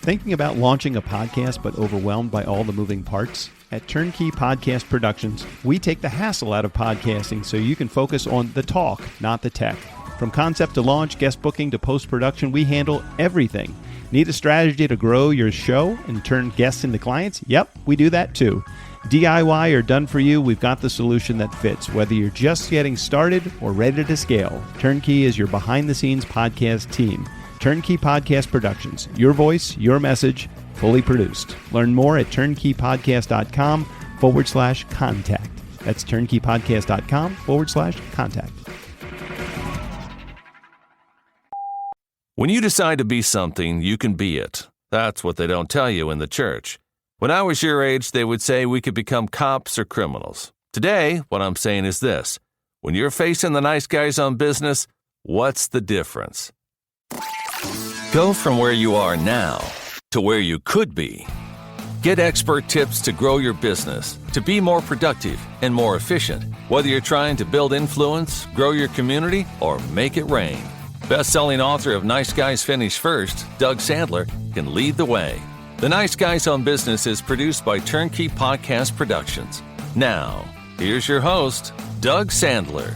Thinking about launching a podcast but overwhelmed by all the moving parts? At TurnKey Podcast Productions, we take the hassle out of podcasting so you can focus on the talk, not the tech. From concept to launch, guest booking to post-production, we handle everything. Need a strategy to grow your show and turn guests into clients? Yep, we do that too. DIY or done for you, we've got the solution that fits. Whether you're just getting started or ready to scale, TurnKey is your behind-the-scenes podcast team. TurnKey Podcast Productions. Your voice, your message, fully produced. Learn more at turnkeypodcast.com/contact. That's turnkeypodcast.com/contact. When you decide to be something, you can be it. That's what they don't tell you in the church. When I was your age, they would say we could become cops or criminals. Today, what I'm saying is this. When you're facing the nice guys on business, what's the difference? Go from where you are now to where you could be. Get expert tips to grow your business, to be more productive and more efficient, whether you're trying to build influence, grow your community, or make it rain. Best-selling author of Nice Guys Finish First, Doug Sandler, can lead the way. The Nice Guys on Business is produced by TurnKey Podcast Productions. Now, here's your host, Doug Sandler.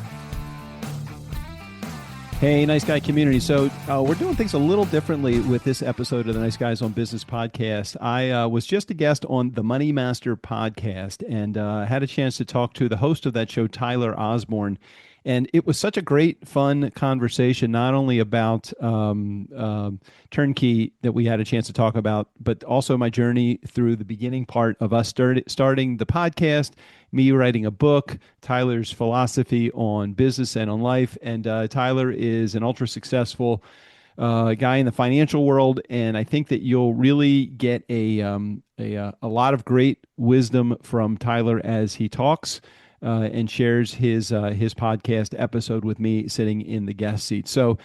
Hey, Nice Guy community. So we're doing things a little differently with this episode of the Nice Guys on Business podcast. I was just a guest on the Money Master podcast and had a chance to talk to the host of that show, Tyler Osborne. And it was such a great, fun conversation, not only about TurnKey that we had a chance to talk about, but also my journey through the beginning part of us starting the podcast, me writing a book, Tyler's philosophy on business and on life. And Tyler is an ultra successful guy in the financial world, and I think that you'll really get a lot of great wisdom from Tyler as he talks. And shares his podcast episode with me sitting in the guest seat. So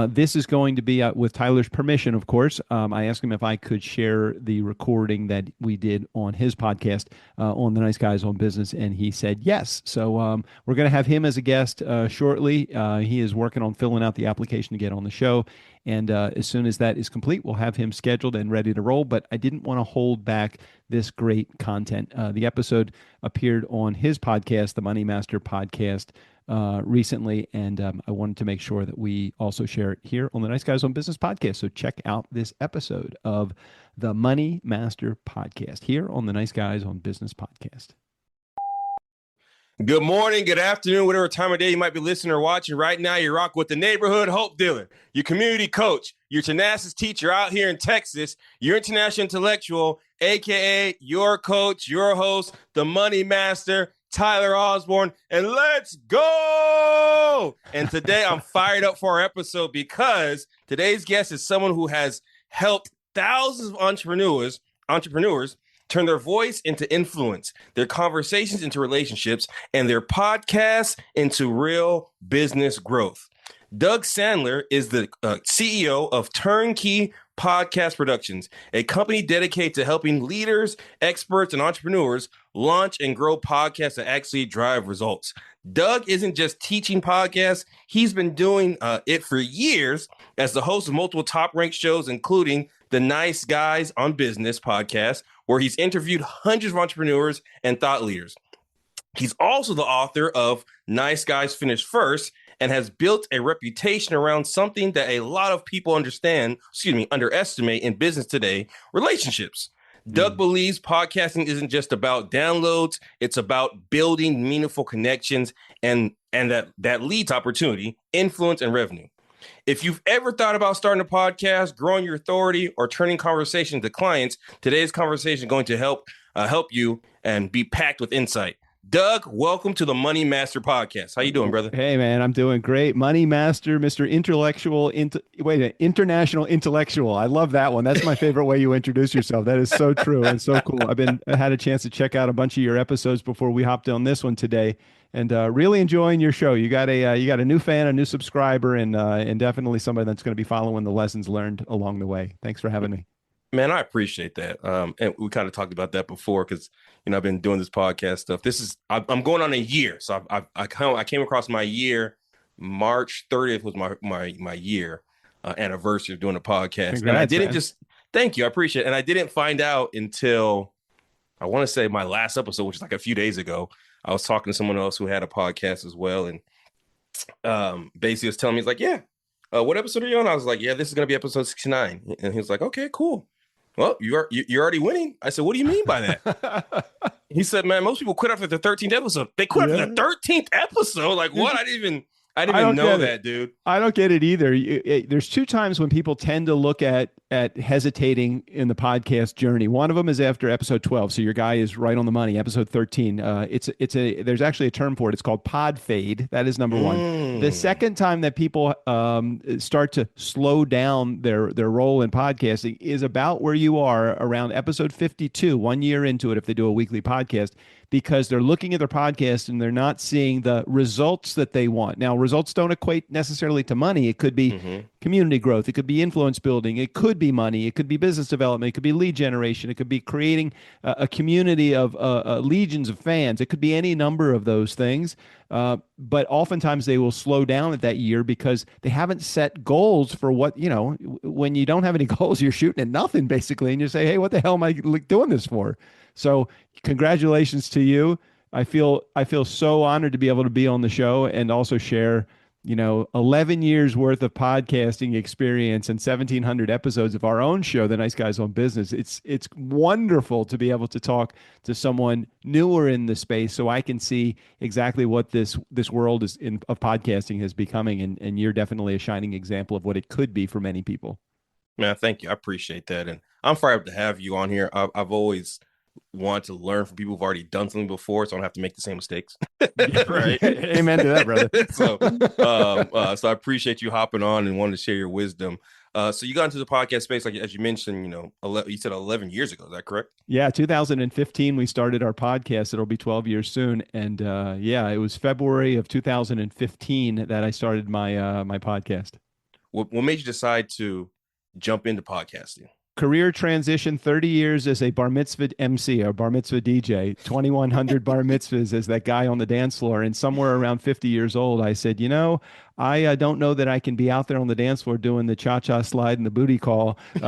this is going to be with Tyler's permission, of course. I asked him if I could share the recording that we did on his podcast on the Nice Guys on Business, and he said yes. So we're going to have him as a guest shortly. He is working on filling out the application to get on the show. And as soon as that is complete, we'll have him scheduled and ready to roll. But I didn't want to hold back this great content. The episode appeared on his podcast, the Money Master podcast, recently. And I wanted to make sure that we also share it here on the Nice Guys on Business podcast. So check out this episode of the Money Master podcast here on the Nice Guys on Business podcast. Good morning, good afternoon, whatever time of day you might be listening or watching. Right now, you're rocking with the neighborhood hope dealer, your community coach, your tenacious teacher out here in Texas, your international intellectual, a.k.a. your coach, your host, the Money Master, Tyler Osborne, and let's go! And today, I'm fired up for our episode because today's guest is someone who has helped thousands of entrepreneurs turn their voice into influence, their conversations into relationships, and their podcasts into real business growth. Doug Sandler is the CEO of TurnKey Podcast Productions, a company dedicated to helping leaders, experts, and entrepreneurs launch and grow podcasts that actually drive results. Doug isn't just teaching podcasts. He's been doing it for years as the host of multiple top-ranked shows, including the Nice Guys on Business podcast, where he's interviewed hundreds of entrepreneurs and thought leaders. He's also the author of Nice Guys Finish First and has built a reputation around something that a lot of people underestimate in business today, relationships. Doug believes podcasting isn't just about downloads. It's about building meaningful connections and that leads to opportunity, influence, and revenue. If you've ever thought about starting a podcast, growing your authority, or turning conversation to clients, today's conversation is going to help you and be packed with insight. Doug, welcome to the Money Master podcast. How you doing, brother? Hey, man, I'm doing great. Money Master, Mr. International Intellectual. I love that one. That's my favorite way you introduce yourself. That is so true and so cool. I had a chance to check out a bunch of your episodes before we hopped on this one today, and really enjoying your show. You got a new fan, a new subscriber, and definitely somebody that's going to be following the lessons learned along the way. Thanks for having me. Man, I appreciate that. And we kind of talked about that before because, I've been doing this podcast stuff. I'm going on a year. So I came across my year. March 30th was my year anniversary of doing a podcast. Congrats, and I didn't man. Thank you. I appreciate it. And I didn't find out until I want to say my last episode, which is like a few days ago. I was talking to someone else who had a podcast as well. And basically was telling me, he's like, yeah, what episode are you on? I was like, yeah, this is going to be episode 69. And he was like, okay, cool. Well, you're already winning. I said, what do you mean by that? He said, man, most people quit after the 13th episode. They quit after the 13th episode. Like what? I didn't even know that, dude. I don't get it either. There's two times when people tend to look at hesitating in the podcast journey. One of them is after episode 12. So your guy is right on the money. Episode 13. There's actually a term for it. It's called pod fade. That is number one. The second time that people start to slow down their role in podcasting is about where you are around episode 52, 1 year into it, if they do a weekly podcast, because they're looking at their podcast and they're not seeing the results that they want. Now, results don't equate necessarily to money. It could be community growth. It could be influence building. It could be money. It could be business development. It could be lead generation. It could be creating a community of legions of fans. It could be any number of those things. But oftentimes they will slow down at that year because they haven't set goals for what, when you don't have any goals, you're shooting at nothing basically. And you say, hey, what the hell am I doing this for? So congratulations to you. I feel so honored to be able to be on the show and also share, 11 years worth of podcasting experience and 1,700 episodes of our own show, The Nice Guys on Business. It's wonderful to be able to talk to someone newer in the space so I can see exactly what this world of podcasting is becoming. And you're definitely a shining example of what it could be for many people. Man, thank you. I appreciate that. And I'm fired up to have you on here. I've always want to learn from people who've already done something before, so I don't have to make the same mistakes. Right? Amen to that, brother. So I appreciate you hopping on and wanting to share your wisdom. So you got into the podcast space, like as you mentioned, you said 11 years ago. Is that correct? Yeah, 2015 we started our podcast. It'll be 12 years soon, and it was February of 2015 that I started my my podcast. What made you decide to jump into podcasting? Career transition, 30 years as a bar mitzvah MC or bar mitzvah DJ, 2,100 bar mitzvahs as that guy on the dance floor. And somewhere around 50 years old, I said, I don't know that I can be out there on the dance floor doing the cha-cha slide and the booty call, for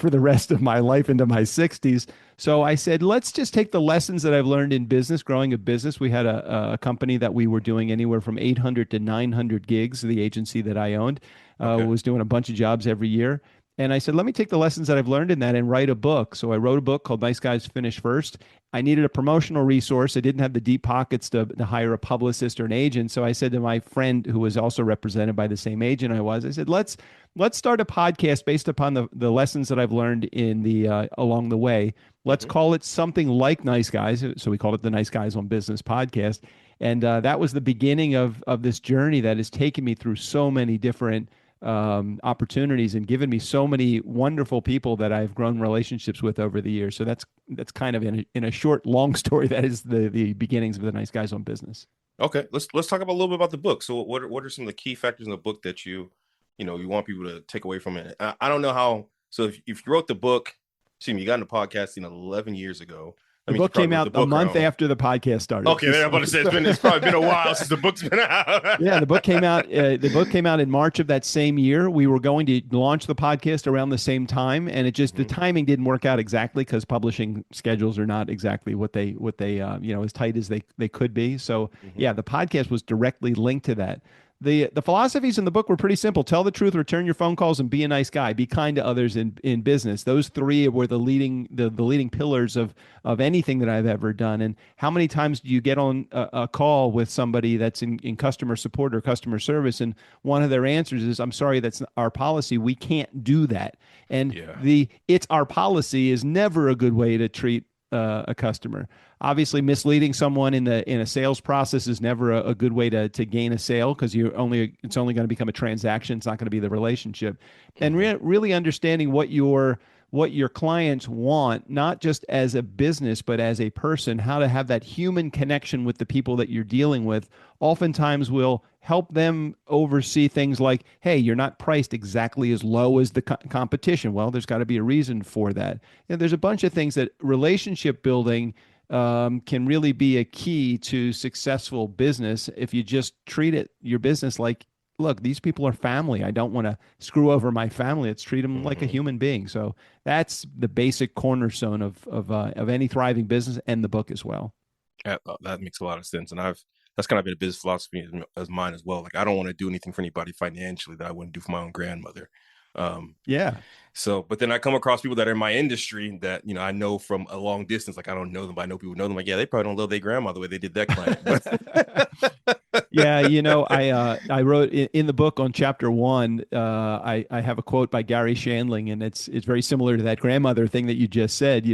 the rest of my life into my 60s. So I said, let's just take the lessons that I've learned in business, growing a business. We had a company that we were doing anywhere from 800 to 900 gigs. The agency that I owned was doing a bunch of jobs every year. And I said, let me take the lessons that I've learned in that and write a book. So I wrote a book called Nice Guys Finish First. I needed a promotional resource. I didn't have the deep pockets to hire a publicist or an agent. So I said to my friend, who was also represented by the same agent I said, let's start a podcast based upon the lessons that I've learned in the along the way. Let's call it something like Nice Guys. So we called it the Nice Guys on Business podcast. And that was the beginning of this journey that has taken me through so many different opportunities and given me so many wonderful people that I've grown relationships with over the years. So that's kind of in a short, long story. That is the beginnings of the Nice Guys on Business. Okay, let's talk about a little bit about the book. So what are some of the key factors in the book that you want people to take away from it? I don't know how. So if you wrote the book, you got into podcasting 11 years ago. The book came out a month after the podcast started. Okay, I'm about to say it's probably been a while since the book's been out. Yeah, the book came out. The book came out in March of that same year. We were going to launch the podcast around the same time, and it just the timing didn't work out exactly because publishing schedules are not exactly what they as tight as they could be. So yeah, the podcast was directly linked to that. The philosophies in the book were pretty simple. Tell the truth, return your phone calls, and be a nice guy. Be kind to others in business. Those three were the leading pillars of anything that I've ever done. And how many times do you get on a call with somebody that's in customer support or customer service, and one of their answers is, I'm sorry, that's our policy. We can't do that. And it's our policy is never a good way to treat a customer. Obviously, misleading someone in a sales process is never a good way to gain a sale, because it's only going to become a transaction. It's not going to be the relationship. And really understanding what your clients want, not just as a business, but as a person, how to have that human connection with the people that you're dealing with, oftentimes will help them oversee things like, hey, you're not priced exactly as low as the competition. Well, there's got to be a reason for that. And there's a bunch of things that relationship building can really be a key to successful business if you just treat your business like look, these people are family. I don't want to screw over my family. Let's treat them like a Hmm. human being. So that's the basic cornerstone of any thriving business, and the book as well. That makes a lot of sense, and that's kind of been a business philosophy as mine as well. Like I don't want to do anything for anybody financially that I wouldn't do for my own grandmother. Um, Yeah. so, but then I come across people that are in my industry that I know from a long distance. Like I don't know them, but I know people who know them. Like, yeah, they probably don't love their grandma the way they did that client. But Yeah, I wrote in the book on chapter one. I have a quote by Gary Shandling, and it's very similar to that grandmother thing that you just said.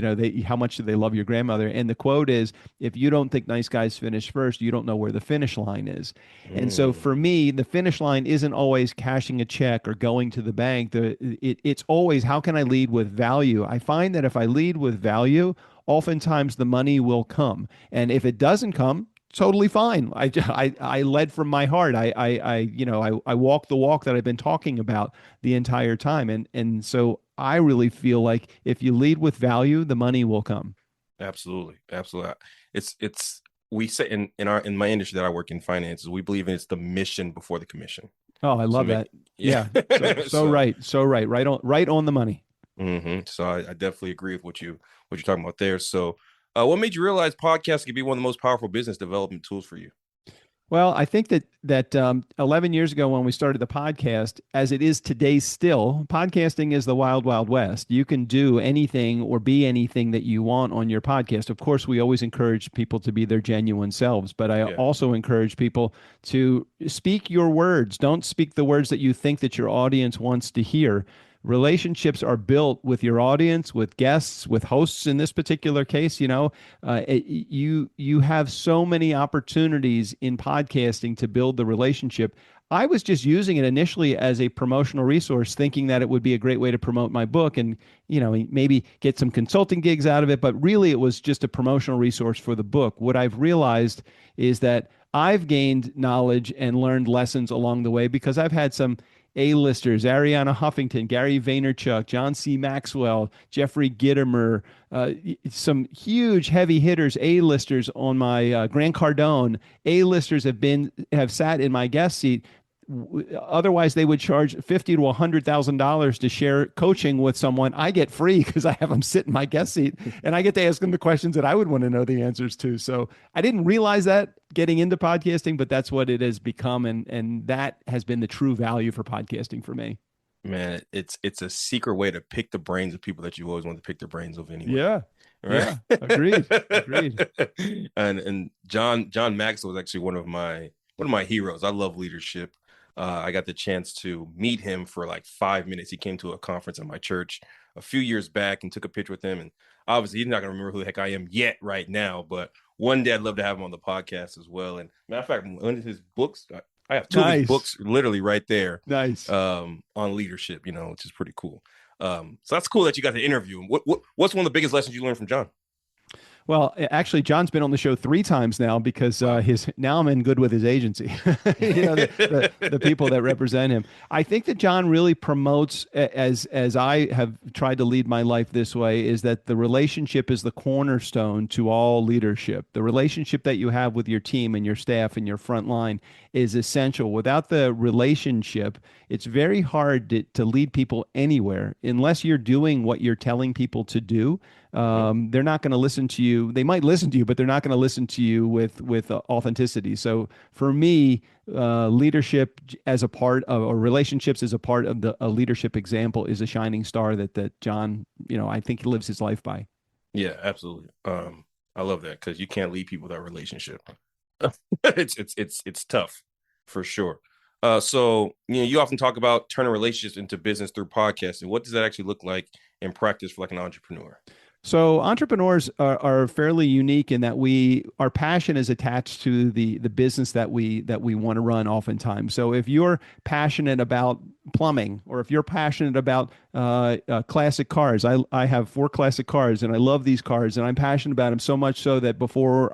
How much do they love your grandmother? And the quote is, "If you don't think nice guys finish first, you don't know where the finish line is." And so Mm, for me, the finish line isn't always cashing a check or going to the bank. It's always, how can I lead with value? I find that if I lead with value, oftentimes the money will come, and if it doesn't come, totally fine. I led from my heart. I walked the walk that I've been talking about the entire time. And so I really feel like if you lead with value, the money will come. absolutely, absolutely. It's we say in my industry that I work in finances, we believe in it's the mission before the commission. Oh, I So love make that. yeah. Yeah. So So right. So right. Right on the money. so I definitely agree with what you're talking about there. So what made you realize podcasts could be one of the most powerful business development tools for you? Well, I think that 11 years ago when we started the podcast, as it is today still, podcasting is the wild, wild west. You can do anything or be anything that you want on your podcast. Of course, we always encourage people to be their genuine selves, but I Yeah. also encourage people to speak your words. Don't speak the words that you think that your audience wants to hear. Relationships are built with your audience, with guests, with hosts in this particular case. You have so many opportunities in podcasting to build the relationship. I was just using it initially as a promotional resource, thinking that it would be a great way to promote my book and maybe get some consulting gigs out of it. But really, it was just a promotional resource for the book. What I've realized is that I've gained knowledge and learned lessons along the way because I've had some A-listers, Ariana Huffington, Gary Vaynerchuk, John C. Maxwell, Jeffrey Gitomer, some huge heavy hitters, A-listers on my Grant Cardone. A-listers have sat in my guest seat. Otherwise, they would charge $50 to $100,000 to share coaching with someone. I get free because I have them sit in my guest seat, and I get to ask them the questions that I would want to know the answers to. So I didn't realize that getting into podcasting, but that's what it has become, and that has been the true value for podcasting for me. Man, it's a secret way to pick the brains of people that you always want to pick the brains of anyway. Yeah, Right. yeah, agreed, agreed. And John Maxwell was actually one of my heroes. I love leadership. I got the chance to meet him for like 5 minutes. He came to a conference at my church a few years back and took a picture with him. And obviously, he's not gonna remember who the heck I am yet right now, but one day I'd love to have him on the podcast as well. And matter of fact, one of his books, I have two of his Nice, books literally right there nice. on leadership, which is pretty cool. So that's cool that you got to interview him. What's one of the biggest lessons you learned from John? Well, actually, John's been on the show 3 times now because Wow. his now I'm in good with his agency. The people that represent him. I think that John really promotes, as I have tried to lead my life this way, is that the relationship is the cornerstone to all leadership. The relationship that you have with your team and your staff and your front line is essential. Without the relationship, it's very hard to lead people anywhere unless you're doing what you're telling people to do. Mhm. They're not going to listen to you. They might listen to you, but they're not going to listen to you with authenticity. So for me, leadership as a part of, or relationships as a part of a leadership example is a shining star that John, I think he lives his life by. Yeah, absolutely. I love that because you can't lead people without relationship. It's tough for sure. So you often talk about turning relationships into business through podcasting. What does that actually look like in practice for like an entrepreneur? So entrepreneurs are fairly unique in that our passion is attached to the business that we want to run oftentimes. So if you're passionate about plumbing, or if you're passionate about classic cars, I have 4 classic cars and I love these cars and I'm passionate about them so much so that before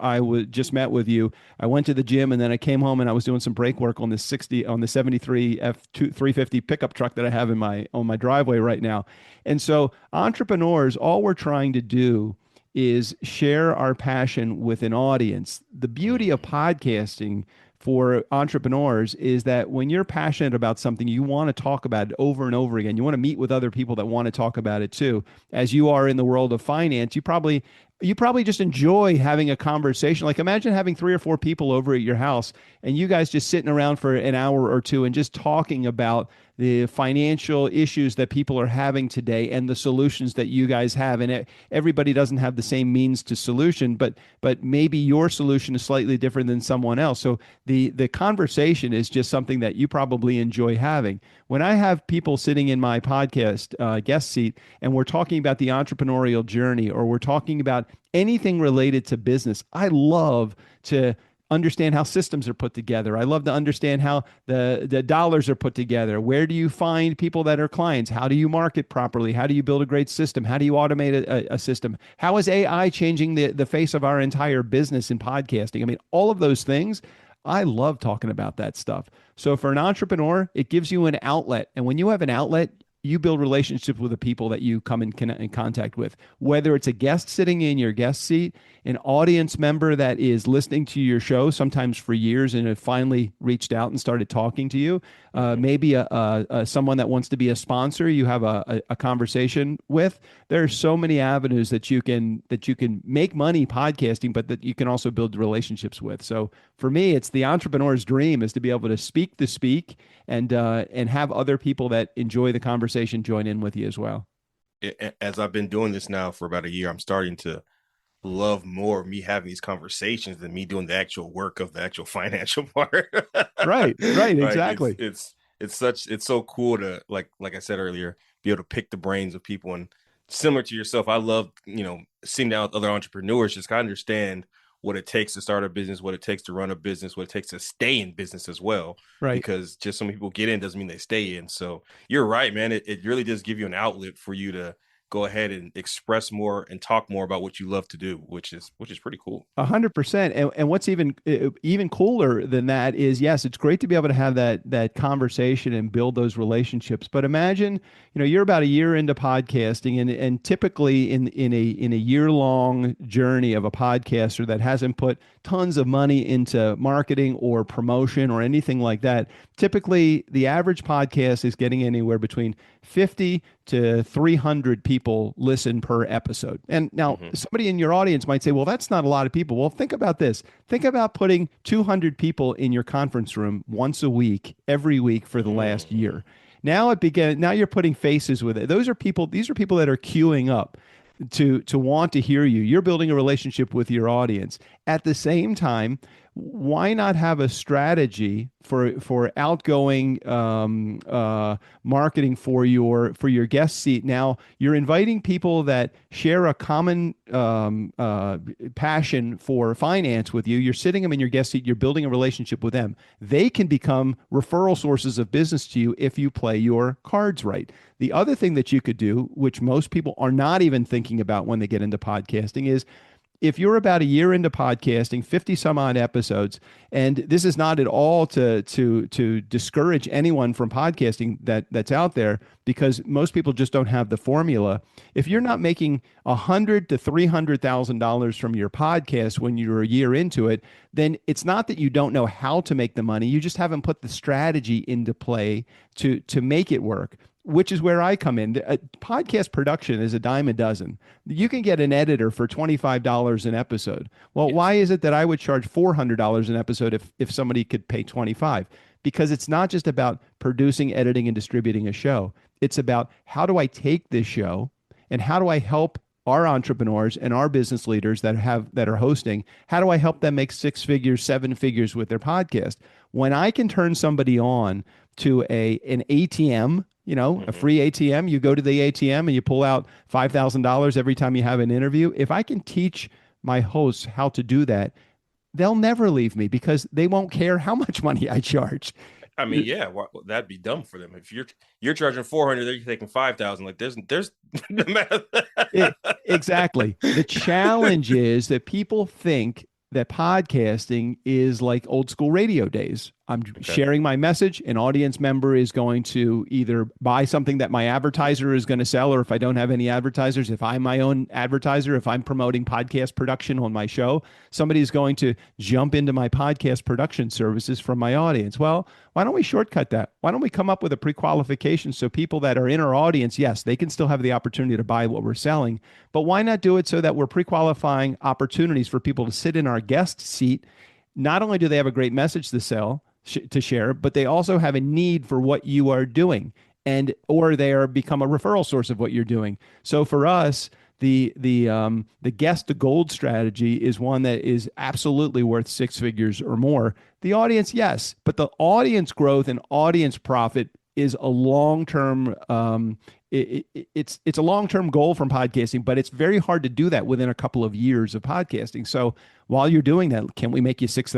just met with you, I went to the gym and then I came home and I was doing some brake work on the 73 F350 pickup truck that I have on my driveway right now. And so entrepreneurs, all we're trying to do is share our passion with an audience. The beauty of podcasting for entrepreneurs is that when you're passionate about something, you want to talk about it over and over again. You want to meet with other people that want to talk about it too. As you are in the world of finance, you probably just enjoy having a conversation. Like imagine having 3 or 4 people over at your house and you guys just sitting around for an hour or two and just talking about the financial issues that people are having today and the solutions that you guys have. And everybody doesn't have the same means to solution, but maybe your solution is slightly different than someone else. So the conversation is just something that you probably enjoy having. When I have people sitting in my podcast guest seat and we're talking about the entrepreneurial journey or we're talking about anything related to business, I love to understand how systems are put together. I love to understand how the dollars are put together. Where do you find people that are clients? How do you market properly? How do you build a great system? How do you automate a system? How is AI changing the face of our entire business in podcasting? I mean, all of those things. I love talking about that stuff. So for an entrepreneur, it gives you an outlet. And when you have an outlet, you build relationships with the people that you come in contact with, whether it's a guest sitting in your guest seat, an audience member that is listening to your show, sometimes for years, and have finally reached out and started talking to you. Maybe someone that wants to be a sponsor, you have a conversation with. There are so many avenues that you can make money podcasting, but that you can also build relationships with. So for me, it's the entrepreneur's dream is to be able to speak the speak and have other people that enjoy the conversation join in with you as well. As I've been doing this now for about a year, I'm starting to love more of me having these conversations than me doing the actual work of the actual financial part. Right, Like exactly. it's so cool to like I said earlier, be able to pick the brains of people. And similar to yourself, I love, sitting down with other entrepreneurs, just kind of understand what it takes to start a business, what it takes to run a business, what it takes to stay in business as well. Right. Because just some people get in doesn't mean they stay in. So you're right, man. It really does give you an outlet for you to go ahead and express more and talk more about what you love to do, which is pretty cool. 100%. And what's even cooler than that is, yes, it's great to be able to have that conversation and build those relationships. But imagine, you're about a year into podcasting, and typically in a year-long journey of a podcaster that hasn't put tons of money into marketing or promotion or anything like that, typically the average podcast is getting anywhere between 50 to 300 people listen per episode. And now somebody in your audience might say, well, that's not a lot of people. Well, think about this. Think about putting 200 people in your conference room once a week, every week for the last year. Now you're putting faces with it. These are people that are queuing up to want to hear you. You're building a relationship with your audience. At the same time, why not have a strategy for outgoing marketing for your guest seat? Now you're inviting people that share a common passion for finance with you. You're sitting them in your guest seat. You're building a relationship with them. They can become referral sources of business to you if you play your cards right. The other thing that you could do, which most people are not even thinking about when they get into podcasting, is if you're about a year into podcasting, 50 some odd episodes, and this is not at all to discourage anyone from podcasting that's out there, because most people just don't have the formula. If you're not making $100,000 to $300,000 from your podcast when you're a year into it, then it's not that you don't know how to make the money. You just haven't put the strategy into play to make it work, which is where I come in. Podcast production is a dime a dozen. You can get an editor for $25 an episode. Well, why is it that I would charge $400 an episode if somebody could pay $25? Because it's not just about producing, editing, and distributing a show. It's about how do I take this show and how do I help our entrepreneurs and our business leaders that are hosting, how do I help them make 6 figures, 7 figures with their podcast? When I can turn somebody on to an ATM, a free ATM, you go to the ATM and you pull out $5,000 every time you have an interview. If I can teach my hosts how to do that, they'll never leave me because they won't care how much money I charge. I mean, yeah, that'd be dumb for them. If you're charging 400, they're taking 5,000. Like there's Exactly. The challenge is that people think that podcasting is like old school radio days. I'm Okay. sharing my message. An audience member is going to either buy something that my advertiser is going to sell, or if I don't have any advertisers, if I'm my own advertiser, if I'm promoting podcast production on my show, somebody's going to jump into my podcast production services from my audience. Well, why don't we shortcut that? Why don't we come up with a pre-qualification so people that are in our audience, yes, they can still have the opportunity to buy what we're selling, but why not do it so that we're pre-qualifying opportunities for people to sit in our guest seat? Not only do they have a great message to sell, to share, but they also have a need for what you are doing, and or they are become a referral source of what you're doing. So for us, the guest to gold strategy is one that is absolutely worth six figures or more. The audience, yes, but the audience growth and audience profit is a long term. It's a long term goal from podcasting, but it's very hard to do that within a couple of years of podcasting. So while you're doing that, can we make you six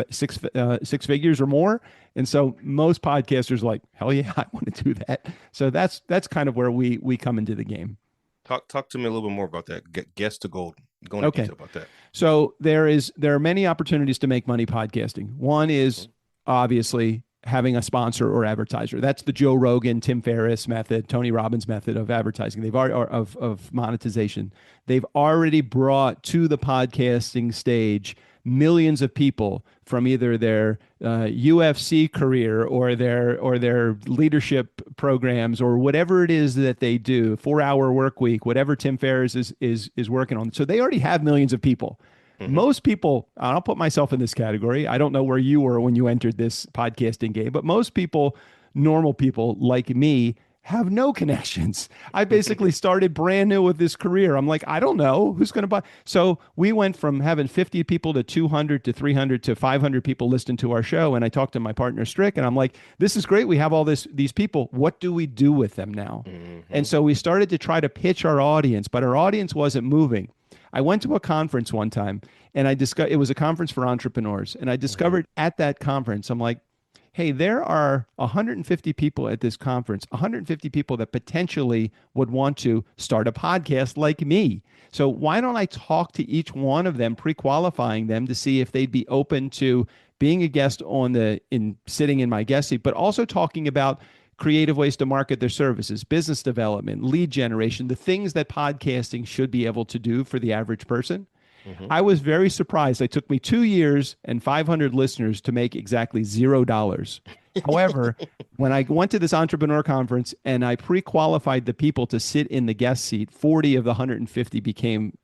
figures or more? And so most podcasters are like, hell yeah, I want to do that. So that's kind of where we come into the game. Talk to me a little bit more about that. Guest to gold. Go into detail about that. So there are many opportunities to make money podcasting. One is obviously having a sponsor or advertiser. That's the Joe Rogan, Tim Ferriss method, Tony Robbins method of advertising. They've already of monetization. They've already brought to the podcasting stage millions of people from either their UFC career or their leadership programs or whatever it is that they do, 4-hour work week, whatever Tim Ferriss is working on. So they already have millions of people. Most people, I'll put myself in this category. I don't know where you were when you entered this podcasting game, but most people, normal people like me, have no connections. I basically started brand new with this career. I'm like, I don't know who's going to buy. So we went from having 50 people to 200 to 300 to 500 people listen to our show. And I talked to my partner Strick, and I'm like, this is great. We have all these people. What do we do with them now? And so we started to try to pitch our audience, but our audience wasn't moving. I went to a conference one time, and it was a conference for entrepreneurs. And I discovered at that conference, I'm like, hey, there are 150 people at this conference, 150 people that potentially would want to start a podcast like me. So why don't I talk to each one of them, pre-qualifying them to see if they'd be open to being a guest sitting in my guest seat, but also talking about creative ways to market their services, business development, lead generation, the things that podcasting should be able to do for the average person. I was very surprised. It took me 2 years and 500 listeners to make exactly $0. However, when I went to this entrepreneur conference and I pre-qualified the people to sit in the guest seat, 40 of the 150 became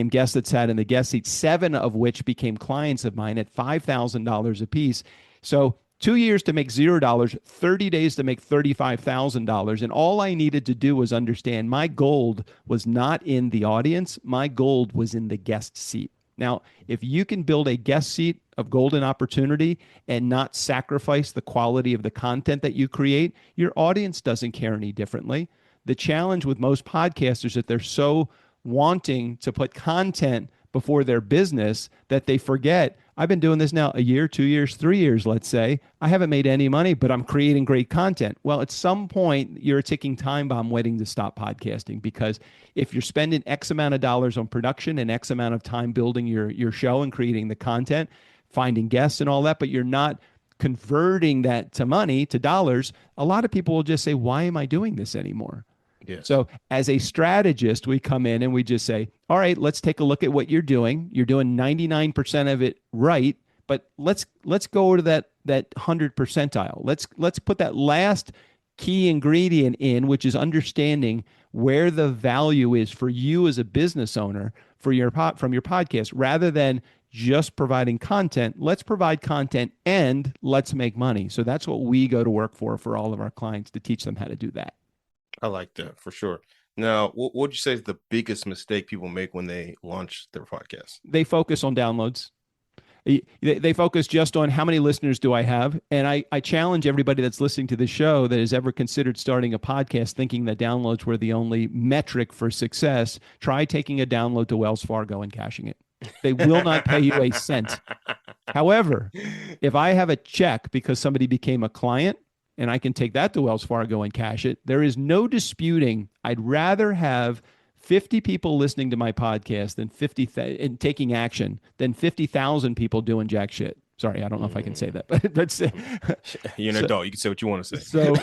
guests that sat in the guest seat, 7 of which became clients of mine at $5,000 a piece. So 2 years to make $0, 30 days to make $35,000. And all I needed to do was understand my gold was not in the audience. My gold was in the guest seat. Now, if you can build a guest seat of golden opportunity and not sacrifice the quality of the content that you create, your audience doesn't care any differently. The challenge with most podcasters is that they're so wanting to put content before their business that they forget, I've been doing this now a year, 2 years, 3 years, let's say. I haven't made any money, but I'm creating great content. Well, at some point, you're a ticking time bomb waiting to stop podcasting, because if you're spending X amount of dollars on production and X amount of time building your show and creating the content, finding guests and all that, but you're not converting that to money, to dollars, a lot of people will just say, why am I doing this anymore? Yes. So as a strategist, we come in and we just say, all right, let's take a look at what you're doing. You're doing 99% of it right, but let's go to that 100 percentile. Let's put that last key ingredient in, which is understanding where the value is for you as a business owner from your podcast, rather than just providing content. Let's provide content and let's make money. So that's what we go to work for all of our clients, to teach them how to do that. I like that for sure. Now, what would you say is the biggest mistake people make when they launch their podcast? They focus on downloads. They focus just on how many listeners do I have. And I challenge everybody that's listening to this show that has ever considered starting a podcast thinking that downloads were the only metric for success. Try taking a download to Wells Fargo and cashing it. They will not pay you a cent. However, if I have a check because somebody became a client, and I can take that to Wells Fargo and cash it, there is no disputing. I'd rather have 50 people listening to my podcast than 50 and taking action than 50,000 people doing jack shit. Sorry, I don't know if I can say Mm. that, but You're an so, adult. You can say what you want to say.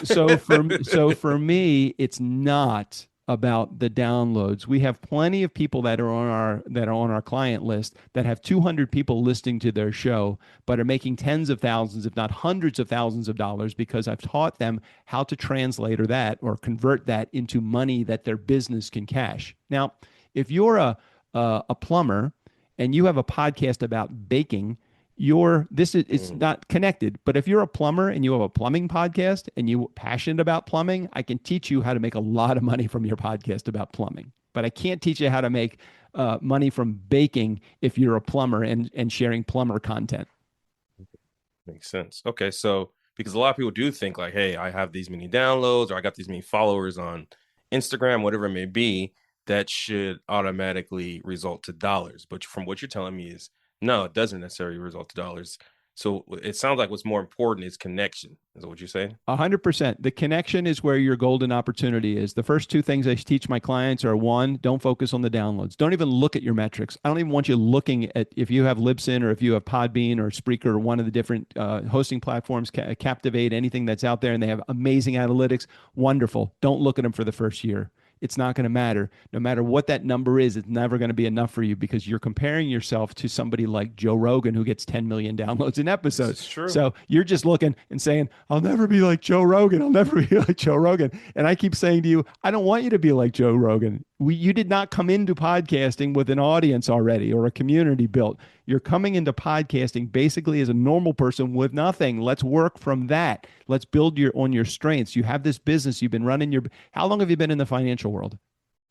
so for me, it's not about the downloads. We have plenty of people that are on our client list that have 200 people listening to their show, but are making tens of thousands, if not hundreds of thousands of dollars because I've taught them how to translate or convert that into money that their business can cash. Now, if you're a plumber and you have a podcast about baking, it's Mm. not connected, but if you're a plumber and you have a plumbing podcast and you're passionate about plumbing, I can teach you how to make a lot of money from your podcast about plumbing. But I can't teach you how to make money from baking if you're a plumber and sharing plumber content. Makes sense. Okay, so because a lot of people do think like, hey, I have these many downloads or I got these many followers on Instagram, whatever it may be, that should automatically result to dollars. But from what you're telling me is no, it doesn't necessarily result to dollars. So it sounds like what's more important is connection. Is that what you're saying? 100%. The connection is where your golden opportunity is. The first two things I teach my clients are one, don't focus on the downloads. Don't even look at your metrics. I don't even want you looking at if you have Libsyn or if you have Podbean or Spreaker or one of the different hosting platforms, Captivate, anything that's out there, and they have amazing analytics. Wonderful. Don't look at them for the first year. It's not going to matter. No matter what that number is, it's never going to be enough for you because you're comparing yourself to somebody like Joe Rogan who gets 10 million downloads an This episode. is true. So you're just looking and saying, I'll never be like Joe Rogan. I'll never be like Joe Rogan. And I keep saying to you, I don't want you to be like Joe Rogan. You did not come into podcasting with an audience already or a community built. You're coming into podcasting basically as a normal person with nothing. Let's work from that. Let's build on your strengths. You have this business. You've been running how long have you been in the financial world?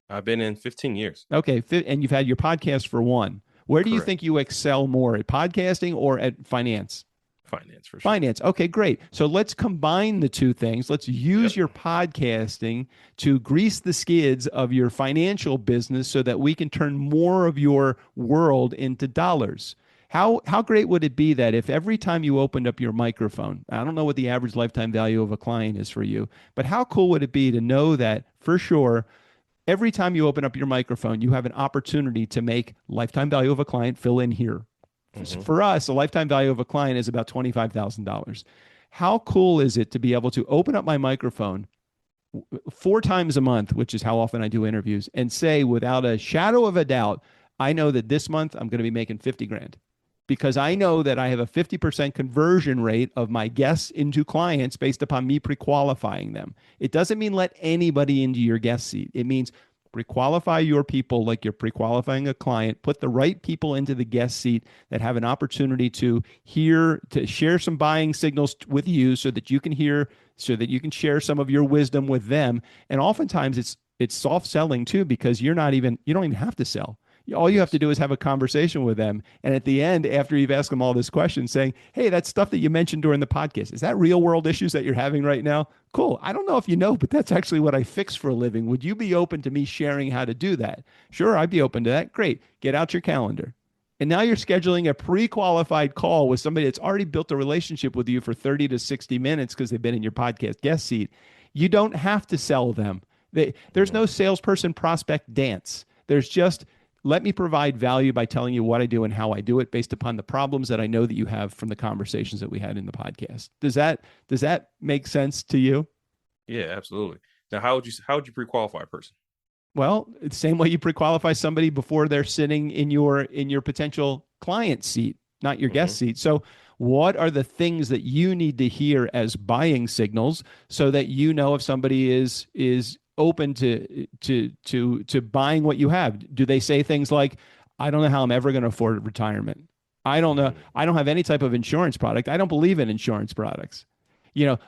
I've been in 15 years. Okay. And you've had your podcast for one. Where do you Correct. think you excel more, at podcasting or at finance? Finance for sure. Finance. Okay, great. So let's combine the two things. Let's use your podcasting to grease the skids of your financial business so that we can turn more of your world into dollars. How great would it be that if every time you opened up your microphone, I don't know what the average lifetime value of a client is for you, but how cool would it be to know that for sure every time you open up your microphone, you have an opportunity to make lifetime value of a client, fill in here. Mhm. For us, the lifetime value of a client is about $25,000. How cool is it to be able to open up my microphone 4 times a month, which is how often I do interviews, and say without a shadow of a doubt, I know that this month I'm going to be making 50 grand because I know that I have a 50% conversion rate of my guests into clients based upon me pre-qualifying them. It doesn't mean let anybody into your guest seat. It means pre-qualify your people like you're pre-qualifying a client. Put the right people into the guest seat that have an opportunity to share some buying signals with you so that you can share some of your wisdom with them. And oftentimes it's soft selling too because you don't even have to sell. All you have to do is have a conversation with them. And at the end, after you've asked them all this question, saying, hey, that stuff that you mentioned during the podcast, is that real world issues that you're having right now? Cool. I don't know if you know, but that's actually what I fix for a living. Would you be open to me sharing how to do that? Sure, I'd be open to that. Great. Get out your calendar. And now you're scheduling a pre-qualified call with somebody that's already built a relationship with you for 30 to 60 minutes because they've been in your podcast guest seat. You don't have to sell them. There's no salesperson prospect dance. There's just let me provide value by telling you what I do and how I do it based upon the problems that I know that you have from the conversations that we had in the podcast. Does that make sense to you? Yeah, absolutely. Now, how would you pre-qualify a person? Well, it's the same way you pre-qualify somebody before they're sitting in your potential client seat, not your guest seat. So what are the things that you need to hear as buying signals so that you know if somebody is open to buying what you have? Do they say things like, I don't know how I'm ever going to afford retirement. I don't know. I don't have any type of insurance product. I don't believe in insurance products.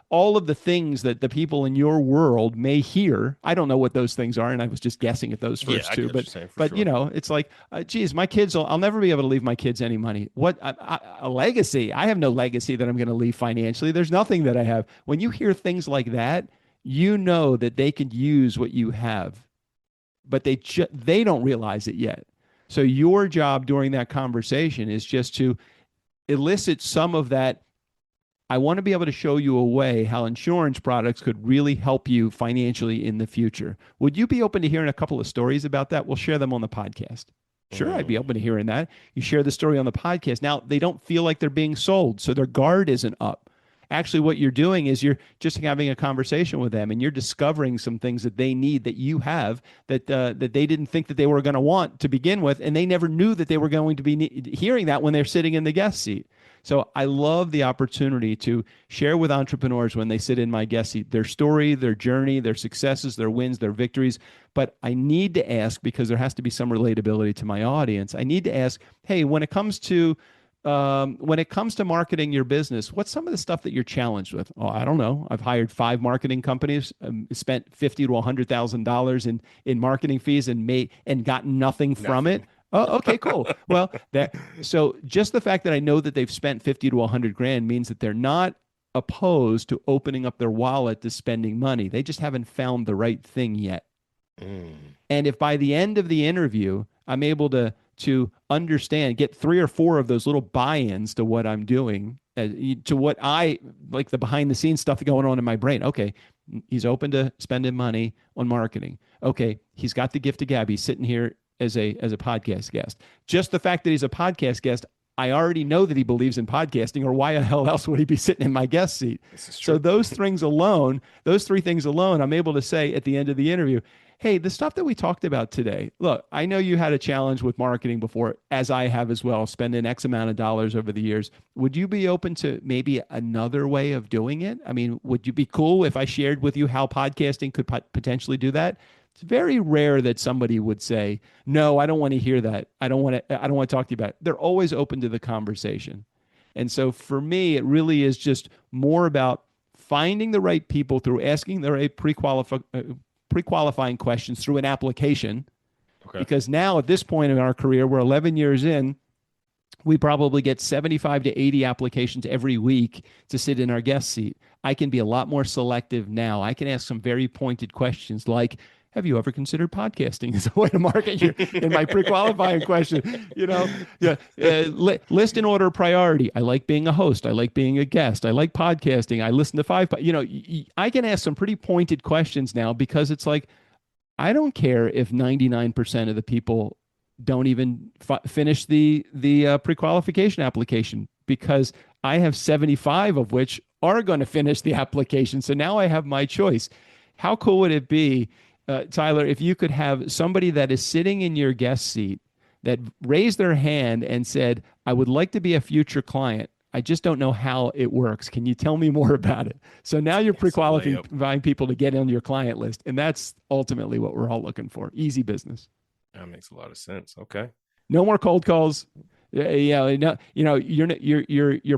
All of the things that the people in your world may hear. I don't know what those things are. And I was just guessing at those first two, but sure. It's like, geez, my kids, I'll never be able to leave my kids any money. What a legacy. I have no legacy that I'm going to leave financially. There's nothing that I have. When you hear things like that, you know that they could use what you have, but they don't realize it yet. So your job during that conversation is just to elicit some of that. I want to be able to show you a way how insurance products could really help you financially in the future. Would you be open to hearing a couple of stories about that? We'll share them on the podcast. Sure, I'd be open to hearing that. You share the story on the podcast. Now, they don't feel like they're being sold, so their guard isn't up. Actually, what you're doing is you're just having a conversation with them, and you're discovering some things that they need that you have that they didn't think that they were going to want to begin with, and they never knew that they were going to be hearing that when they're sitting in the guest seat. So I love the opportunity to share with entrepreneurs when they sit in my guest seat their story, their journey, their successes, their wins, their victories. But I need to ask, because there has to be some relatability to my audience. I need to ask, hey, when it comes to marketing your business, what's some of the stuff that you're challenged with? Oh, I don't know. I've hired 5 marketing companies, spent $50,000 to $100,000 in marketing fees, and gotten nothing from it. Oh, okay, cool. Well, so just the fact that I know that they've spent 50 to 100 grand means that they're not opposed to opening up their wallet to spending money. They just haven't found the right thing yet. And if by the end of the interview, I'm able to understand, get 3 or 4 of those little buy-ins to what I'm doing, to what I like, the behind the scenes stuff going on in my brain. Okay, he's open to spending money on marketing. Okay, he's got the gift of gab. He's sitting here as a podcast guest. Just the fact that he's a podcast guest, I already know that he believes in podcasting, or why the hell else would he be sitting in my guest seat? So those 3 things alone, I'm able to say at the end of the interview, hey, the stuff that we talked about today, look, I know you had a challenge with marketing before, as I have as well, spending X amount of dollars over the years. Would you be open to maybe another way of doing it? I mean, would you be cool if I shared with you how podcasting could potentially do that? It's very rare that somebody would say, no, I don't want to hear that. I don't want to talk to you about it. They're always open to the conversation. And so for me, it really is just more about finding the right people through asking the right pre-qualifying questions through an application. Okay. Because now at this point in our career, we're 11 years in, we probably get 75 to 80 applications every week to sit in our guest seat. I can be a lot more selective now. I can ask some very pointed questions like, have you ever considered podcasting as a way to market you? In my pre-qualifying question, list in order of priority. I like being a host. I like being a guest. I like podcasting. I listen to 5. I can ask some pretty pointed questions now, because it's like, I don't care if 99% of the people don't even finish the pre-qualification application, because I have 75 of which are going to finish the application. So now I have my choice. How cool would it be, Tyler, if you could have somebody that is sitting in your guest seat that raised their hand and said, I would like to be a future client. I just don't know how it works. Can you tell me more about it? So now you're pre-qualifying people to get on your client list. And that's ultimately what we're all looking for. Easy business. That makes a lot of sense. Okay. No more cold calls. You're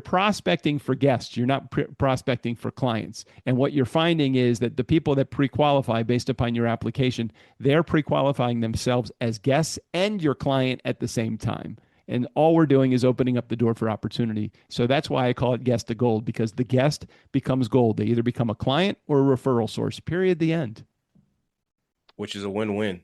prospecting for guests. You're not prospecting for clients. And what you're finding is that the people that pre-qualify based upon your application, they're pre-qualifying themselves as guests and your client at the same time. And all we're doing is opening up the door for opportunity. So that's why I call it guest to gold, because the guest becomes gold. They either become a client or a referral source, period, the end. Which is a win-win.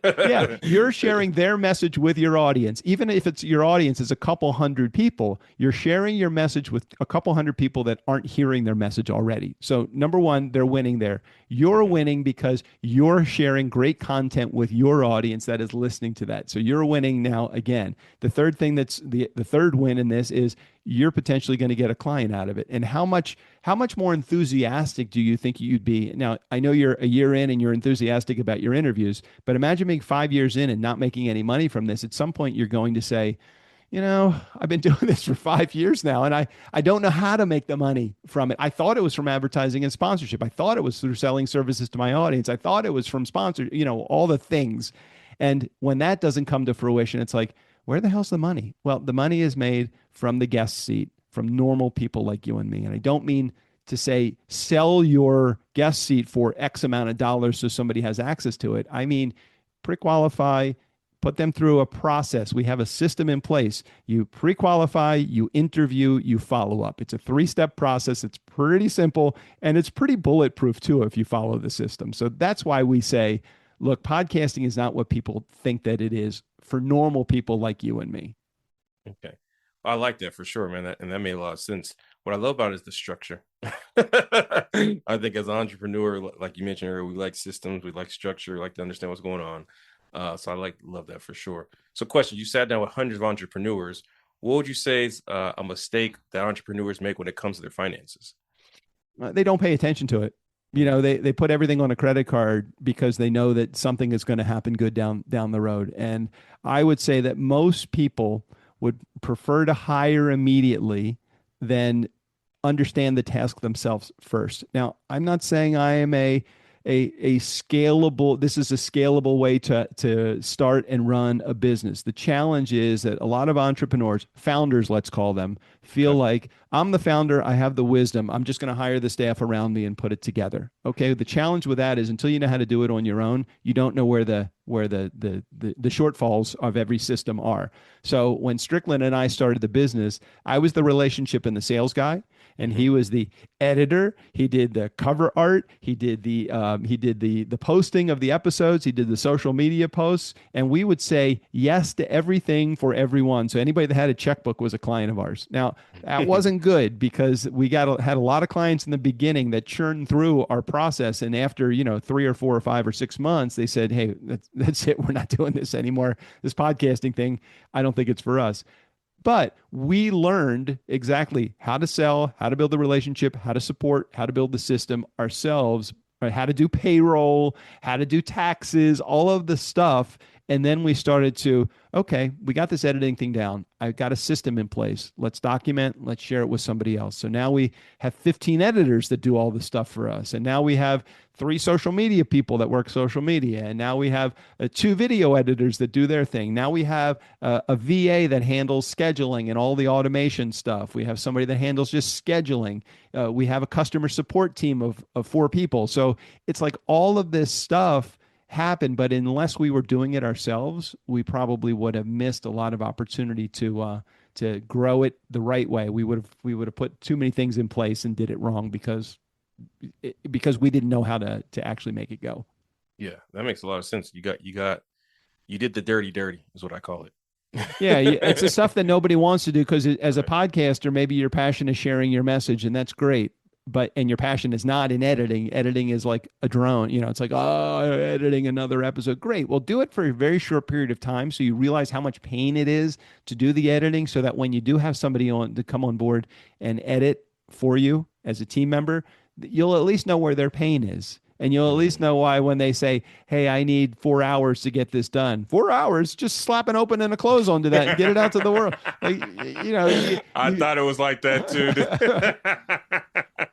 Yeah, you're sharing their message with your audience. Even if it's your audience is a couple hundred people, you're sharing your message with a couple hundred people that aren't hearing their message already. So number one, they're winning there. You're winning because you're sharing great content with your audience that is listening to that. So you're winning now again. The third thing that's the third win in this is you're potentially going to get a client out of it. And how much more enthusiastic do you think you'd be? Now, I know you're a year in and you're enthusiastic about your interviews, but imagine being 5 years in and not making any money from this. At some point, you're going to say, I've been doing this for 5 years now, and I don't know how to make the money from it. I thought it was from advertising and sponsorship. I thought it was through selling services to my audience. I thought it was from sponsors, all the things. And when that doesn't come to fruition, it's like, where the hell's the money? Well, the money is made from the guest seat, from normal people like you and me. And I don't mean to say sell your guest seat for X amount of dollars so somebody has access to it. I mean, pre-qualify, put them through a process. We have a system in place. You pre-qualify, you interview, you follow up. It's a 3-step process. It's pretty simple, and it's pretty bulletproof too if you follow the system. So that's why we say, look, podcasting is not what people think that it is for normal people like you and me. Okay. I like that for sure, man. That made a lot of sense. What I love about it is the structure. I think as an entrepreneur, like you mentioned earlier, we like systems, we like structure, we like to understand what's going on. So love that for sure. So question, you sat down with hundreds of entrepreneurs. What would you say is a mistake that entrepreneurs make when it comes to their finances? They don't pay attention to it. You Mm, know, they put everything on a credit card because they know that something is going to happen good down the road. And I would say that most people would prefer to hire immediately than understand the task themselves first. Now, I'm not saying I am a scalable, this is a scalable way to start and run a business. The challenge is that a lot of entrepreneurs, founders, let's call them, feel okay. like I'm the founder, I have the wisdom, I'm just going to hire the staff around me and put it together. Okay. The challenge with that is until you know how to do it on your own, you don't know where the shortfalls of every system are. So when Strickland and I started the business, I was the relationship and the sales guy, and Hmm. he was the editor. He did the cover art. He did the posting of the episodes. He did the social media posts, and we would say yes to everything for everyone. So anybody that had a checkbook was a client of ours. Now that wasn't good because we had a lot of clients in the beginning that churned through our process, and after 3 or 4 or 5 or 6 months, they said, "Hey, that's it. We're not doing this anymore. This podcasting thing, I don't think it's for us." But we learned exactly how to sell, how to build the relationship, how to support, how to build the system ourselves, right? How to do payroll, how to do taxes, all of the stuff. And then we started to, okay, we got this editing thing down. I've got a system in place. Let's document, let's share it with somebody else. So now we have 15 editors that do all the stuff for us. And now we have 3 social media people that work social media. And now we have 2 video editors that do their thing. Now we have a VA that handles scheduling and all the automation stuff. We have somebody that handles just scheduling. We have a customer support team of 4 people. So it's like all of this stuff happened, but unless we were doing it ourselves, we probably would have missed a lot of opportunity to grow it the right way. We would have put too many things in place and did it wrong because we didn't know how to actually make it go. Yeah, that makes a lot of sense. You did the dirty is what I call Yeah, it's the it. stuff that nobody wants to do because as a podcaster, maybe your passion is sharing your message, and that's great. And your passion is not in editing. Editing is like a drone. It's like, oh, editing another episode. Great. Well, do it for a very short period of time so you realize how much pain it is to do the editing, so that when you do have somebody on to come on board and edit for you as a team member, you'll at least know where their pain is. And you'll at least Mm. know why when they say, "Hey, I need 4 hours to get this done." 4 hours, just slap an open and a close onto that and get it out to the world. Like, I thought it was like that too.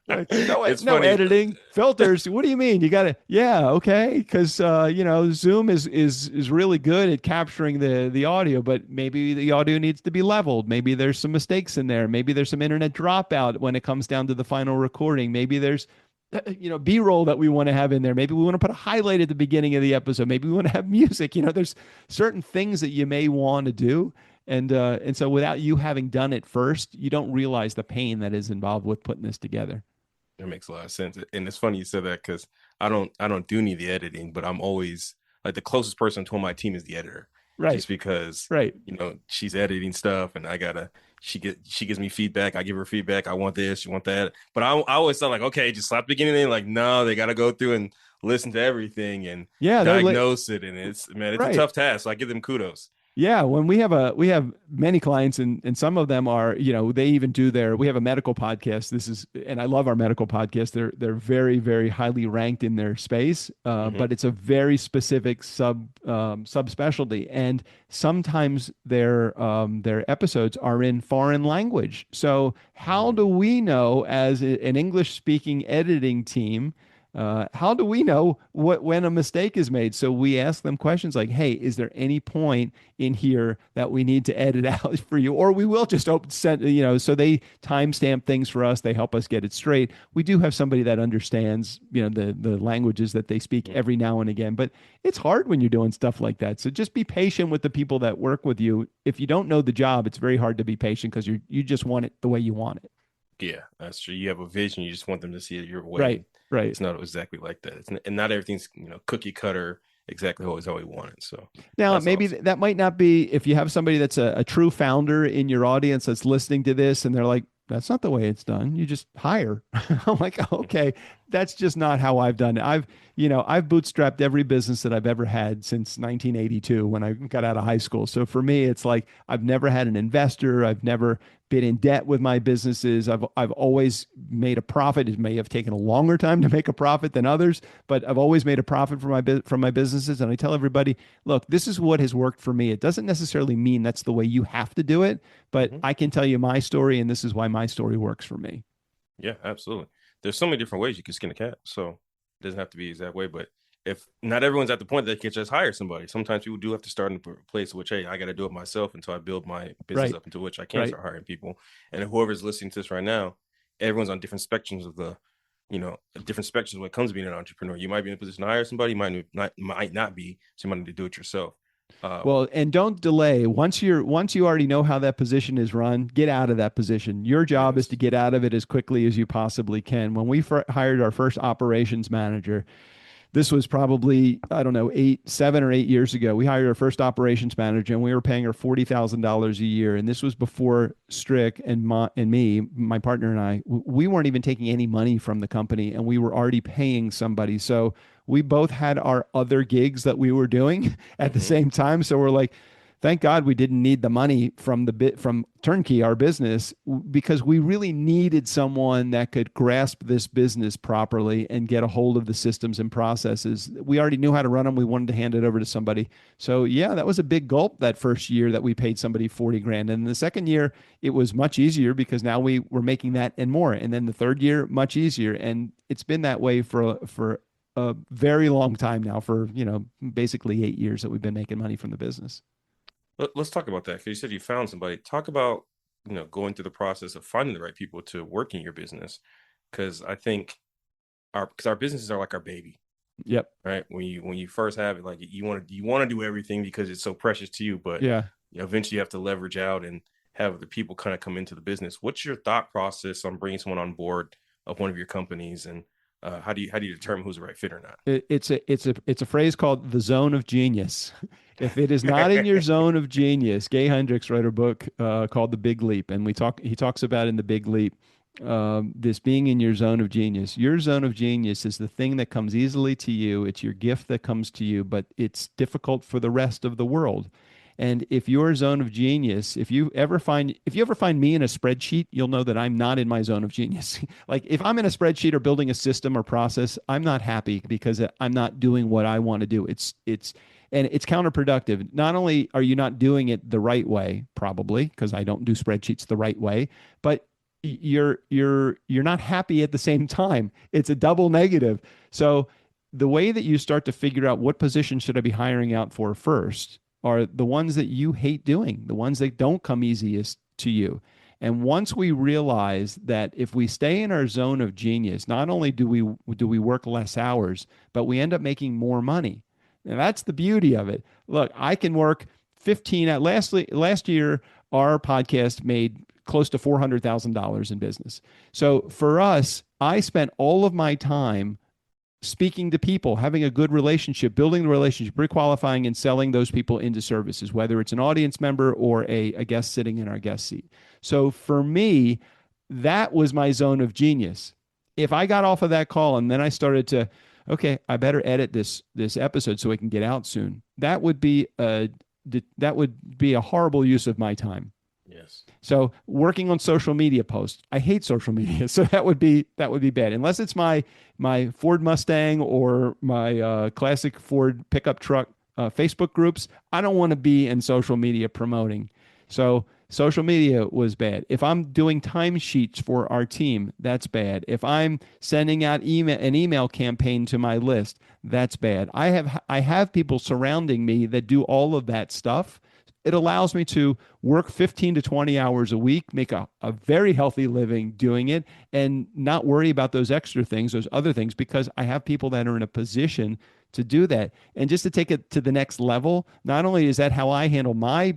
like, no, It's no funny. editing filters. What do you mean? You got to, yeah, okay, because Zoom is really good at capturing the audio, but maybe the audio needs to be leveled. Maybe there's some mistakes in there. Maybe there's some internet dropout when it comes down to the final recording. Maybe there's B-roll that we want to have in there. Maybe we want to put a highlight at the beginning of the episode. Maybe we want to have music. There's certain things that you may want to do. And so without you having done it first, you don't realize the pain that is involved with putting this together. That makes a lot of sense. And it's funny you said that because I don't do any of the editing, but I'm always like the closest person to my team is the editor. Right. Just because, Right. she's editing stuff and she gives me feedback. I give her feedback. I want this, you want that. But I always thought like, okay, just slap the beginning in. Like, no, they gotta go through and listen to everything and Yeah, diagnose it. And it's a right. tough task. So I give them kudos. Yeah, when we have many clients, and some of them are, they even do we have a medical podcast. And I love our medical podcast. They're very, very highly ranked in their space, Hmm. but it's a very specific subspecialty, and sometimes their episodes are in foreign language. So how do we know, as an English speaking editing team, how do we know when a mistake is made? So we ask them questions like, "Hey, is there any point in here that we need to edit out for you?" Or we will just open send, so they timestamp things for us. They help us get it straight. We do have somebody that understands, the languages that they speak every now and again, but it's hard when you're doing stuff like that. So just be patient with the people that work with you. If you don't know the job, it's very hard to be patient because you just want it the way you want it. Yeah, that's true. You have a vision. You just want them to see it your way. Right. And Right. it's not exactly like that. And not everything's, cookie cutter exactly always how we want it. So Now, that's maybe awesome. that might not be if you have somebody that's a true founder in your audience that's listening to this and they're like, "That's not the way it's done. You just hire." I'm like, okay, that's just not how I've done it. I've bootstrapped every business that I've ever had since 1982 when I got out of high school. So for me, it's like I've never had an investor. I've never been in debt with my businesses. I've always made a profit. It may have taken a longer time to make a profit than others, but I've always made a profit from my businesses. And I tell everybody, look, this is what has worked for me. It doesn't necessarily mean that's the way you have to do it, but Mhm. I can tell you my story, and this is why my story works for me. Yeah, absolutely. There's so many different ways you can skin a cat, so it doesn't have to be the exact way. But if not everyone's at the point that they can just hire somebody, sometimes people do have to start in a place which, hey, I got to do it myself until I build my business Right. up into which I can Right. start hiring people. And whoever's listening to this right now, everyone's on different spectrums of different spectrums when it comes to being an entrepreneur. You might be in a position to hire somebody, you might not be, so you might need to do it yourself. Um, Well, and don't delay. Once you already know how that position is run, get out of that position. Your job is to yes. get out of it as quickly as you possibly can. When we hired our first operations manager, this was probably, I don't know, 7 or 8 years ago. We hired our first operations manager and we were paying her $40,000 a year. And this was before Strick and me, my partner and I, we weren't even taking any money from the company and we were already paying somebody. So we both had our other gigs that we were doing at the Hmm. same time. So we're like, thank God we didn't need the money from from TurnKey, our business, because we really needed someone that could grasp this business properly and get a hold of the systems and processes. We already knew how to run them. We wanted to hand it over to somebody. So yeah, that was a big gulp that first year that we paid somebody 40 grand. And the second year, it was much easier because now we were making that and more. And then the third year, much easier. And it's been that way for a very long time now, for basically 8 years that we've been making money from the business. Let's talk about that because you said you found somebody. Talk about going through the process of finding the right people to work in your business, because I think our businesses are like our baby, Yep. right? When you first have it, like you want to do everything because it's so precious to you, but Yeah. eventually you have to leverage out and have the people kind of come into the business. What's your thought process on bringing someone on board of one of your companies, and how do you determine who's the right fit or not? It's a phrase called the zone of genius. If it is not in your zone of genius, Gay Hendricks wrote a book called The Big Leap, and he talks about in The Big Leap this being in your zone of genius. Your zone of genius is the thing that comes easily to you. It's your gift that comes to you, but it's difficult for the rest of the world. And if your zone of genius, if you ever find me in a spreadsheet, you'll know that I'm not in my zone of genius. Like if I'm in a spreadsheet or building a system or process, I'm not happy because I'm not doing what I want to do. It's counterproductive. Not only are you not doing it the right way, probably because I don't do spreadsheets the right way, but you're not happy at the same time. It's a double negative. So the way that you start to figure out what position should I be hiring out for first are the ones that you hate doing, the ones that don't come easiest to you. And once we realize that if we stay in our zone of genius, not only do we work less hours, but we end up making more money. And that's the beauty of it. Look, I can work 15 at last year our podcast made close to $400,000 in business. So for us, I spent all of my time speaking to people, having a good relationship, building the relationship, pre-qualifying and selling those people into services, whether it's an audience member or a guest sitting in our guest seat. So for me, that was my zone of genius. If I got off of that call and then I started to, okay, I better edit this episode so it can get out soon. That would be a horrible use of my time. Yes. So working on social media posts, I hate social media, so that would be bad. Unless it's my Ford Mustang or my classic Ford pickup truck Facebook groups, I don't want to be in social media promoting. So social media was bad. If I'm doing timesheets for our team, that's bad. If I'm sending out an email campaign to my list, that's bad. I have people surrounding me that do all of that stuff. It allows me to work 15 to 20 hours a week, make a very healthy living doing it, and not worry about those extra things, those other things, because I have people that are in a position to do that. And just to take it to the next level, not only is that how I handle my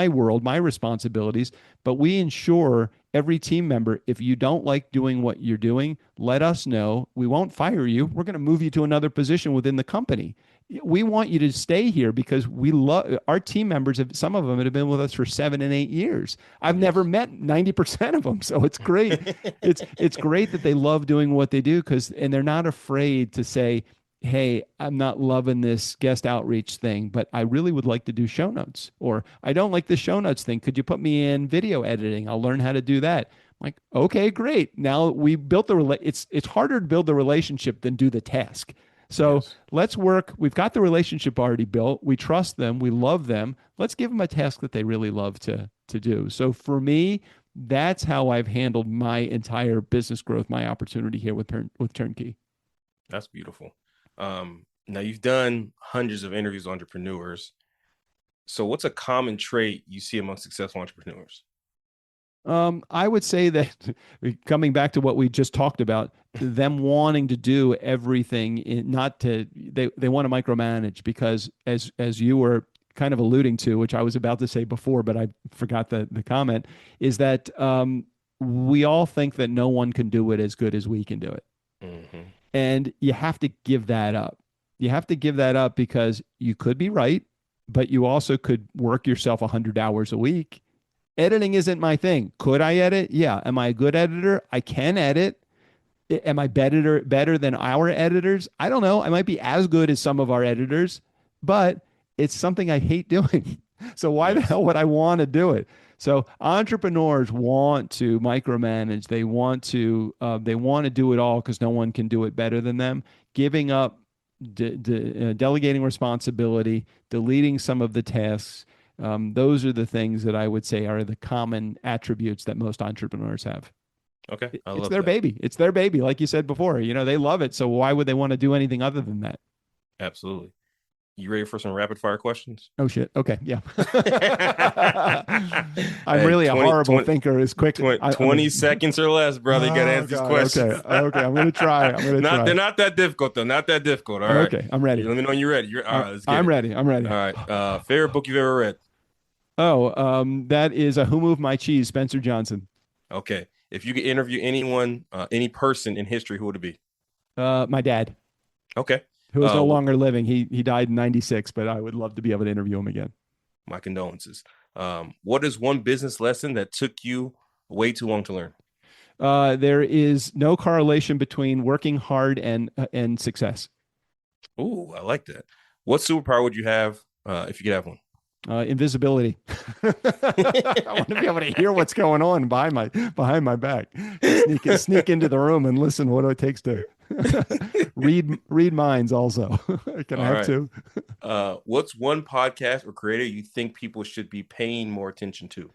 world, my responsibilities, but we ensure every team member, if you don't like doing what you're doing, let us know. We won't fire you. We're going to move you to another position within the company. we want you to stay here because we love our team members. Some of them have been with us for 7 and 8 years. I've never met 90% of them, so it's great. It's great that they love doing what they do and they're not afraid to say, "Hey, I'm not loving this guest outreach thing, but I really would like to do show notes," or "I don't like the show notes thing. Could you put me in video editing? I'll learn how to do that." I'm like, okay, great. Now we built it's harder to build the relationship than do the task. So Yes. let's work. We've got the relationship already built. We trust them. We love them. Let's give them a task that they really love to do. So for me, that's how I've handled my entire business growth, my opportunity here with TurnKey. That's beautiful. Now you've done hundreds of interviews with entrepreneurs. So what's a common trait you see among successful entrepreneurs? I would say that coming back to what we just talked about, them wanting to do everything they want to micromanage because as you were kind of alluding to, which I was about to say before, but I forgot the comment, is that we all think that no one can do it as good as we can do it. Mm-hmm. And you have to give that up. You have to give that up because you could be right, but you also could work yourself 100 hours a week. Editing isn't my thing. Could I edit? Yeah. Am I a good editor? I can edit. Am I better than our editors? I don't know. I might be as good as some of our editors, but it's something I hate doing. So why the hell would I want to do it? So entrepreneurs want to micromanage. They want to do it all because no one can do it better than them. Giving up, delegating responsibility, deleting some of the tasks. Those are the things that I would say are the common attributes that most entrepreneurs have. Okay. It's their baby. It's their baby. Like you said before, they love it. So why would they want to do anything other than that? Absolutely. You ready for some rapid fire questions? Oh shit. Okay. Yeah. I'm really a horrible thinker. Is quick. 20 seconds or less, brother. You got to answer these questions. Okay. I'm going to try. They're not that difficult though. Not that difficult. All right. Okay. I'm ready. Let me know when you're ready. All right. Let's get I'm it. ready. I'm ready. All right. Favorite book you've ever read? Oh, that is Who Moved My Cheese, Spencer Johnson. Okay. If you could interview anyone, any person in history, who would it be? My dad. Okay. Who is no longer living. He died in 96, but I would love to be able to interview him again. My condolences. What is one business lesson that took you way too long to learn? There is no correlation between working hard and success. Ooh, I like that. What superpower would you have if you could have one? Invisibility. I want to be able to hear what's going on behind my back. Sneak into the room and listen what it takes to read minds also. Can I have two? What's one podcast or creator you think people should be paying more attention to?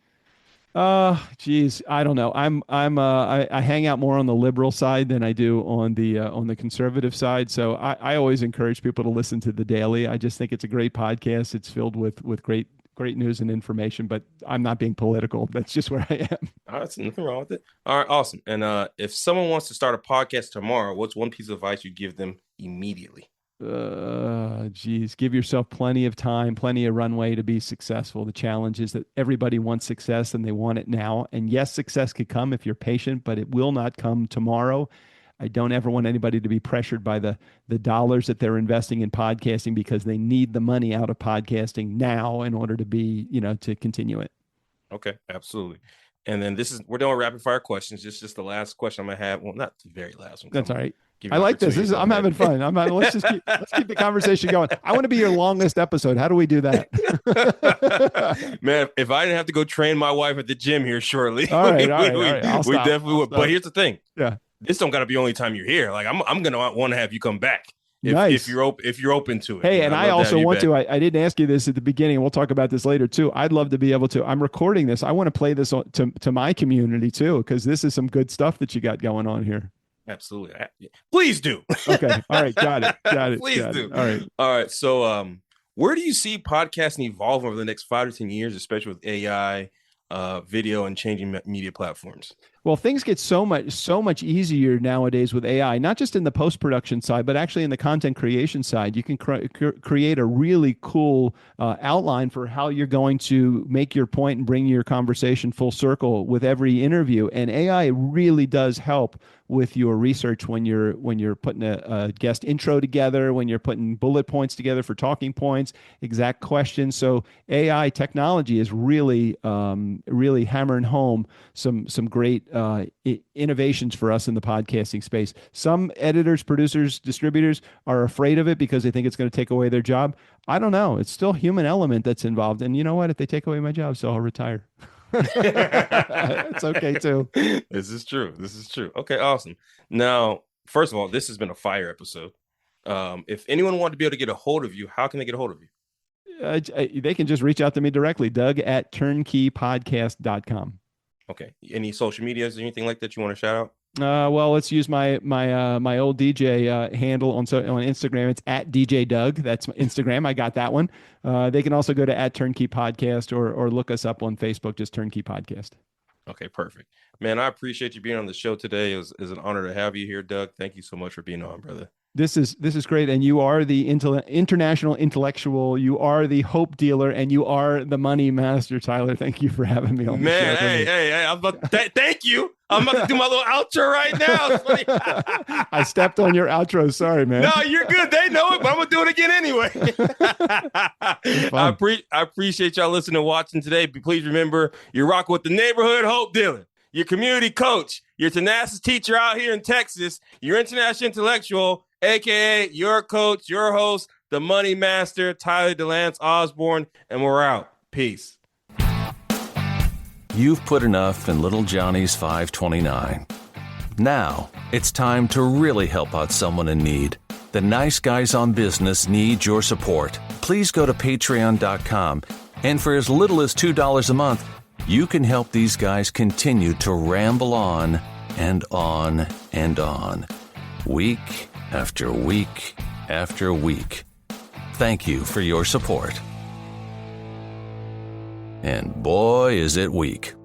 Geez, I don't know. I hang out more on the liberal side than I do on the conservative side. So I always encourage people to listen to The Daily. I just think it's a great podcast. It's filled with great news and information, but I'm not being political. That's just where I am. All right, there's nothing wrong with it. All right, awesome. And if someone wants to start a podcast tomorrow, what's one piece of advice you give them immediately? Geez, give yourself plenty of time, plenty of runway to be successful. The challenge is that everybody wants success and they want it now. And yes, success could come if you're patient, but it will not come tomorrow. I don't ever want anybody to be pressured by the dollars that they're investing in podcasting because they need the money out of podcasting now in order to be, to continue it. Okay, absolutely. And then we're doing rapid fire questions. It's just the last question I'm gonna have. Well, not the very last one. That's all right. I like this. I'm having fun. Let's keep the conversation going. I want to be your longest episode. How do we do that? Man, if I didn't have to go train my wife at the gym here shortly, all right. We definitely would. But here's the thing. Yeah. This don't gotta be only time you're here. Like I'm gonna want to have you come back. Nice. If you're open to it. Hey, and I also want to. I didn't ask you this at the beginning. We'll talk about this later too. I'd love to be able to. I'm recording this. I want to play this to my community too, because this is some good stuff that you got going on here. Absolutely. Please do. Okay. All right. Got it. Please do. All right. So, where do you see podcasting evolve over the next 5 to 10 years, especially with AI, video, and changing media platforms? Well, things get so much easier nowadays with AI, not just in the post-production side, but actually in the content creation side. You can create a really cool outline for how you're going to make your point and bring your conversation full circle with every interview. And AI really does help with your research when you're putting a guest intro together, when you're putting bullet points together for talking points, exact questions. So AI technology is really really hammering home some great innovations for us in the podcasting space. Some editors, producers, distributors are afraid of it because they think it's going to take away their job. I don't know. It's still human element that's involved. And you know what? If they take away my job, so I'll retire. It's okay too. This is true. Okay, awesome. Now, first of all, this has been a fire episode. If anyone wanted to be able to get a hold of you, how can they get a hold of you? They can just reach out to me directly, Doug@turnkeypodcast.com. Okay. Any social medias or anything like that you want to shout out? Well, let's use my old DJ handle on Instagram. It's @DJ Doug. That's my Instagram. I got that one. They can also go to @TurnKey Podcast or look us up on Facebook, just TurnKey Podcast. Okay, perfect. Man, I appreciate you being on the show today. It was an honor to have you here, Doug. Thank you so much for being on, brother. This is great, and you are the international intellectual. You are the hope dealer, and you are the money master, Tyler. Thank you for having me on the show. Man, hey, thank you. I'm about to do my little outro right now. I stepped on your outro. Sorry, man. No, you're good. They know it, but I'm gonna do it again anyway. I appreciate y'all listening and watching today. Please remember, you're rocking with the neighborhood hope dealer, your community coach, your tenacious teacher out here in Texas, your international intellectual, aka your coach, your host, the money master, Tyler Osborne, and we're out. Peace. You've put enough in little Johnny's 529. Now it's time to really help out someone in need. The nice guys on business need your support. Please go to patreon.com, and for as little as $2 a month, you can help these guys continue to ramble on and on and on, week after week after week. Thank you for your support. And boy, is it weak.